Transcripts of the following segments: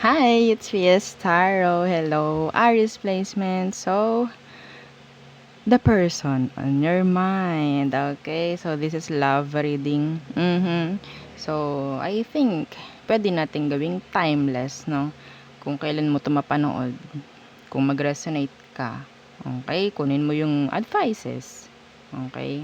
Hi, it's Fies Taro. Hello, Aries placement. So, the person on your mind. Okay, so this is love reading. So, I think pwede nating gawing timeless, no? Kung kailan mo ito mapanood. Kung mag-resonate ka. Okay, kunin mo yung advices. Okay?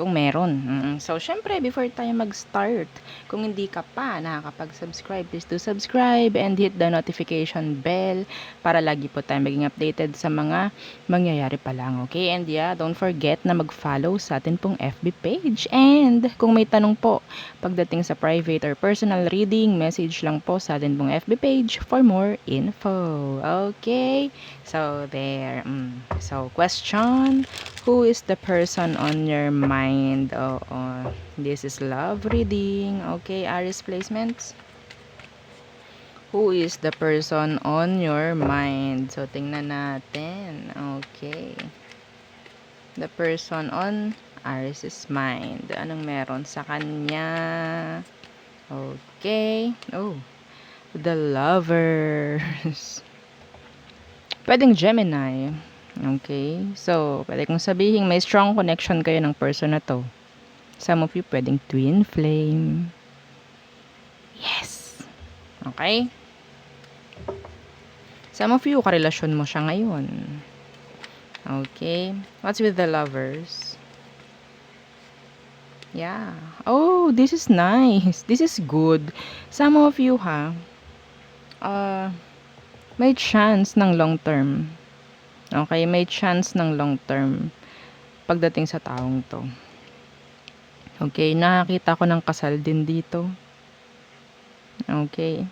Kung meron. So, syempre, before tayo mag-start, kung hindi ka pa nakakapag-subscribe, please do subscribe and hit the notification bell para lagi po tayo maging updated sa mga mangyayari pa lang. Okay? And yeah, don't forget na mag-follow sa atin pong FB page. And kung may tanong po pagdating sa private or personal reading, message lang po sa atin pong FB page for more info. Okay? So, there. So, question. Who is the person on your mind? Oo. This is love reading. Okay, Aries placements. Who is the person on your mind? So, tingnan natin. Okay. The person on Aries' mind. Anong meron sa kanya? Okay. Oh, the lovers. Pwedeng Gemini. Okay. So, pwede kong sabihin may strong connection kayo ng person na to. Some of you pwedeng twin flame. Yes. Okay. Some of you, karelasyon mo siya ngayon. Okay. What's with the lovers? Yeah. Oh, this is nice. This is good. Some of you, may chance ng long term. Okay, may chance ng long term pagdating sa taong to. Okay, nakakita ko ng kasal din dito. Okay.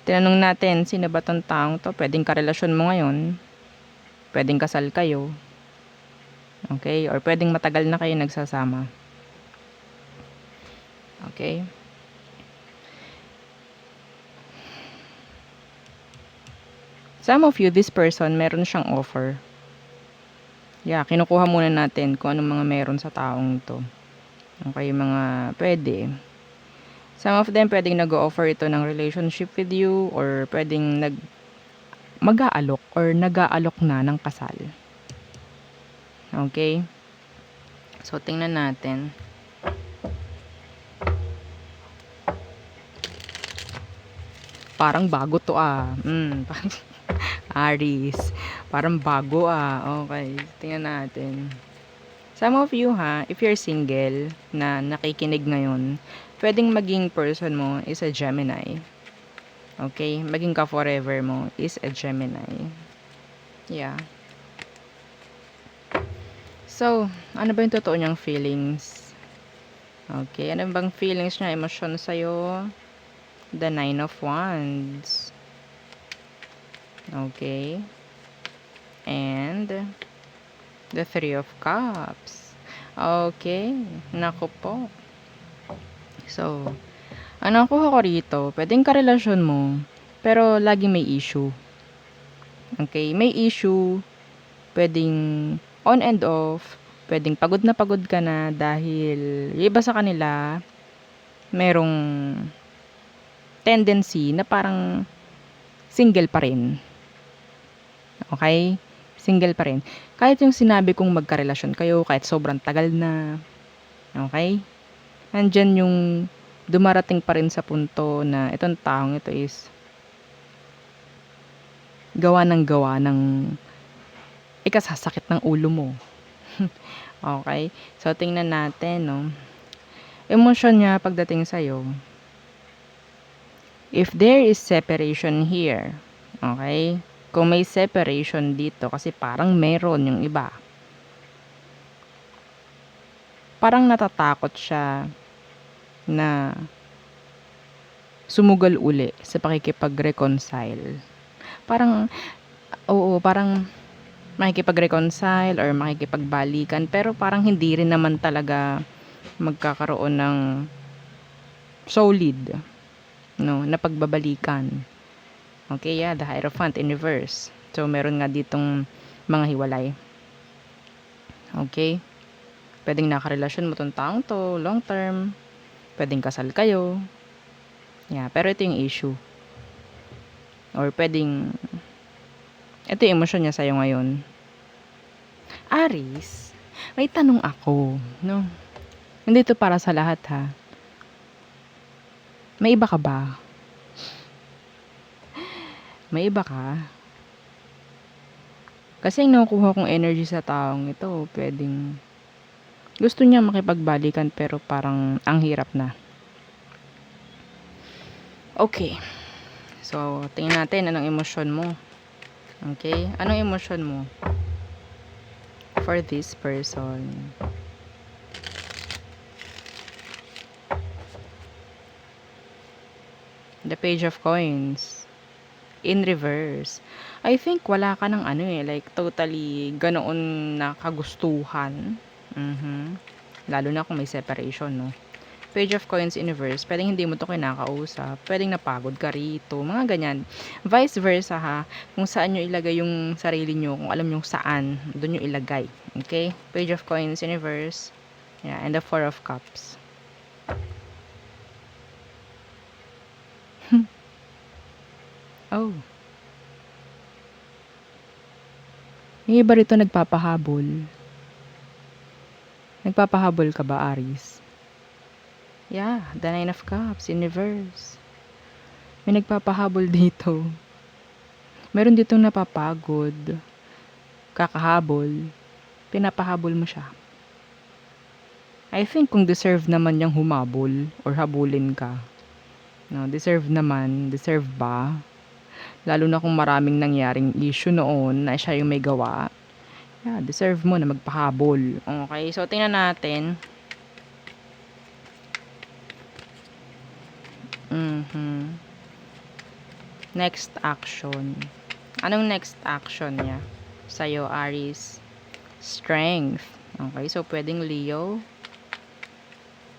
Tinanong natin, sino ba tong taong to? Pwedeng karelasyon mo ngayon. Pwedeng kasal kayo. Okay, or pwedeng matagal na kayo nagsasama. Okay. Some of you, this person, meron siyang offer. Yeah, kinukuha muna natin kung anong mga meron sa taong to. Okay, mga pwede. Some of them, pwedeng nag-o-offer ito ng relationship with you or pwedeng mag-aalok or nag-aalok na ng kasal. Okay? So, tingnan natin. Parang bago to Aries. Parang bago Okay, tingnan natin. Some of you if you're single na nakikinig ngayon, pwedeng maging person mo is a Gemini. Okay? Maging ka-forever mo is a Gemini. Yeah. So, ano ba yung totoo niyang feelings? Okay, ano bang feelings niya, emosyon sa'yo? The 9 of Wands. Okay. And the 3 of Cups. Okay. Naku po. So, ano kuha ko rito? Pwedeng karelasyon mo, pero lagi may issue. Okay, may issue. Pwedeng on and off. Pwedeng pagod na pagod ka na dahil yung iba sa kanila merong tendency na parang single pa rin. Okay? Single pa rin. Kahit yung sinabi kong magkarelasyon kayo, kahit sobrang tagal na. Okay? Nandyan yung dumarating pa rin sa punto na itong taong ito is gawa ng ikasasakit ng ulo mo. Okay? So, tingnan natin, no? Emosyon niya pagdating sa'yo. If there is separation here, okay? Kung may separation dito, kasi parang meron yung iba. Parang natatakot siya na sumugal uli sa pakikipag-reconcile. Parang, oo, parang makikipag-reconcile or makikipagbalikan, pero parang hindi rin naman talaga magkakaroon ng solid, no, na pagbabalikan. Okay, yeah, the Hierophant in reverse. So, meron nga ditong mga hiwalay. Okay? Pwedeng nakarelasyon mo tong taong to, long term. Pwedeng kasal kayo. Yeah, pero ito yung issue. Or pwedeng, ito yung emosyon niya sa'yo ngayon. Aries, may tanong ako, no? Hindi ito para sa lahat, ha? May iba ka ba? May iba ka? Kasi yung nakukuha kong energy sa taong ito, pwedeng gusto niya makipagbalikan pero parang ang hirap na. Okay. So, tingnan natin anong emosyon mo. Okay? Anong emosyon mo for this person? The Page of Coins. In reverse. I think wala ka ng like totally ganoon na kagustuhan. Lalo na kung may separation, no? Page of Coins in reverse, pwedeng hindi mo to kinakausap, pwedeng napagod ka rito, mga ganyan. Vice versa, ha, kung saan nyo ilagay yung sarili nyo, kung alam nyo saan, doon nyo ilagay. Okay? Page of Coins in reverse. Yeah, and the Four of Cups. Oh. Yung iba rito nagpapahabol. Nagpapahabol ka ba, Aries? Yeah, the Nine of Cups in reverse. May nagpapahabol dito. Meron ditong napapagod. Kakahabol. Pinapahabol mo siya. I think kung deserve naman niyang humabol or habulin ka. No, deserve naman. Deserve ba? Lalo na kung maraming nangyaring issue noon na siya yung may gawa. Yeah, deserve mo na magpahabol. Okay, so tingnan natin. Next action. Anong next action niya? Sa'yo, Aries. Strength. Okay, so pwedeng Leo.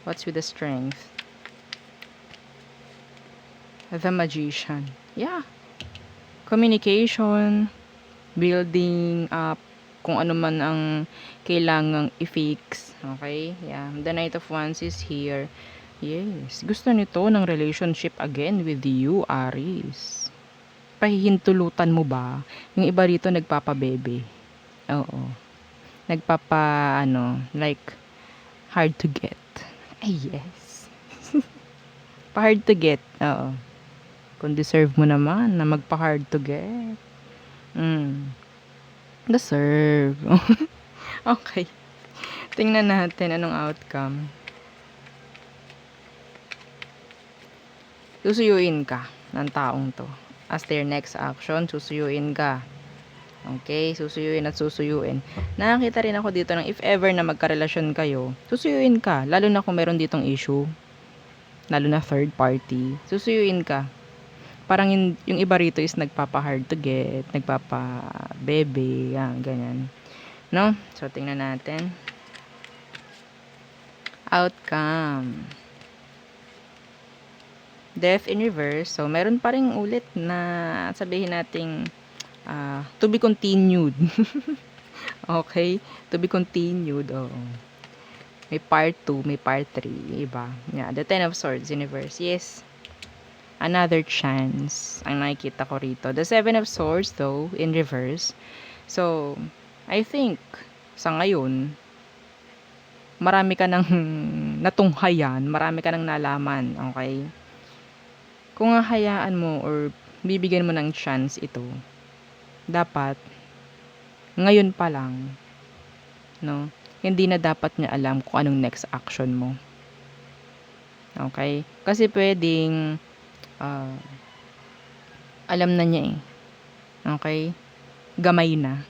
What's with the strength? The Magician. Yeah. Communication. Building up. Kung ano man ang kailangang i-fix. Okay? Yeah. The Knight of Wands is here. Yes. Gusto nito ng relationship again with you, Aries. Pahihintulutan mo ba? Yung iba rito nagpapabebe. Oo. Like, hard to get. Ay, yes. Pa-hard to get. Oo. Kung deserve mo naman na magpa-hard to get. Deserve. Okay. Tingnan natin anong outcome. Susuyuin ka ng taong to. As their next action, susuyuin ka. Okay, susuyuin at susuyuin. Nakakita rin ako dito ng if ever na magkarelasyon kayo, susuyuin ka. Lalo na kung meron ditong issue. Lalo na third party. Susuyuin ka. Parang yung iba rito is nagpapa-hard to get, nagpapa-bebe, yan, ganyan. No? So, tingnan natin. Outcome. Death in reverse. So, meron pa rin ulit na sabihin nating to be continued. Okay? To be continued. Oo. May part 2, may part 3. Iba. Yeah, the Ten of Swords in reverse. Yes. Another chance. Ang nakikita ko rito. The Seven of Swords, though, in reverse. So, I think, sa ngayon, marami ka nang natunghayan. Marami ka nang nalaman. Okay? Kung hahayaan mo or bibigyan mo ng chance ito, dapat ngayon pa lang, no, hindi na dapat niya alam kung anong next action mo. Okay? Kasi pwedeng alam na niya eh. Okay? Gamay na.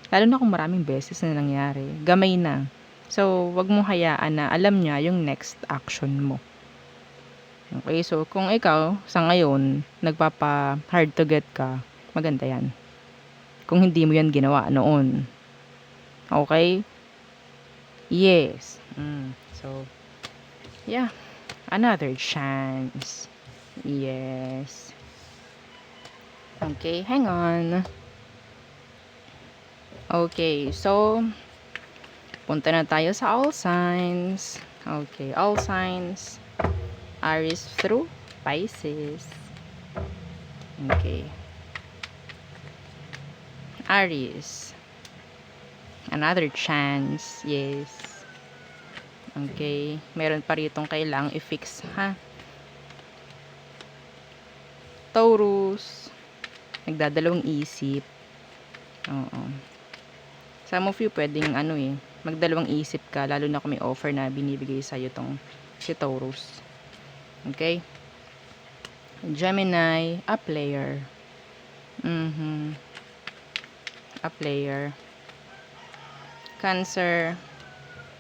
Lalo na kung maraming beses na nangyari. Gamay na. So, wag mo hayaan na alam niya yung next action mo. Okay? So, kung ikaw, sa ngayon, nagpapa-hard to get ka, maganda yan. Kung hindi mo yan ginawa noon. Okay? Yes. So, yeah. Another chance. Yes. Okay, hang on. Okay, so, punta na tayo sa all signs. Okay, all signs. Aries through Pisces. Okay. Aries. Another chance. Yes. Okay. Meron pa ritong kailangang i-fix, ha? Taurus. Nagdadalawang isip. Oo. Some of you pwedeng magdalawang isip ka, lalo na kung may offer na binibigay sa'yo tong si Taurus. Okay? Gemini, a player. A player. Cancer,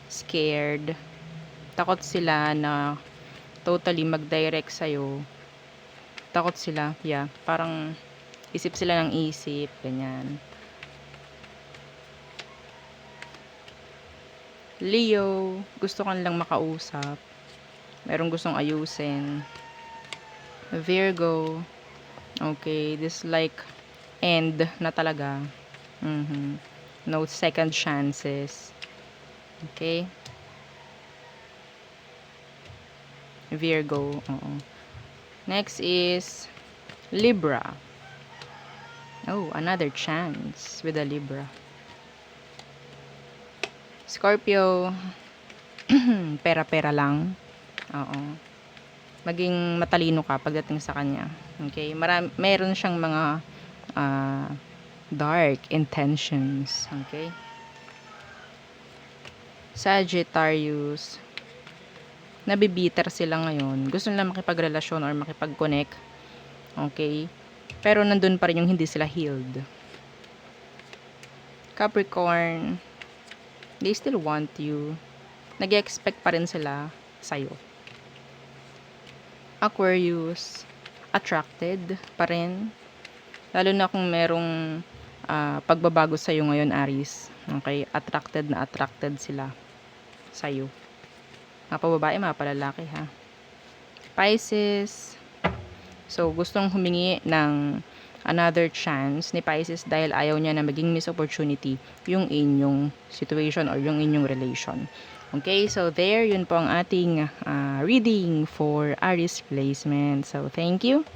scared. Takot sila na totally mag-direct sa'yo. Takot sila, yeah. Parang isip sila ng isip, ganyan. Leo, gusto kan lang makausap. Merong gustong ayusin. Virgo, okay, this like end na talaga. No second chances. Okay. Virgo, oo. Next is Libra. Oh, another chance with a Libra. Scorpio, pera-pera lang. Oo. Maging matalino ka pagdating sa kanya. Okay? Meron siyang mga dark intentions. Okay? Sagittarius, nabibiter sila ngayon. Gusto nila makipagrelasyon or makipag-connect. Okay? Pero nandun pa rin yung hindi sila healed. Capricorn, they still want you. Nag-expect pa rin sila sa'yo. Aquarius, attracted pa rin. Lalo na kung merong pagbabago sa'yo ngayon, Aries. Okay? Attracted na attracted sila sa'yo. Mga pababae, mga palalaki, ha? Pisces, so gustong humingi ng another chance ni Pisces dahil ayaw niya na maging miss opportunity yung inyong situation or yung inyong relation. Okay, so there, yun po ang ating reading for Aries placement. So, thank you.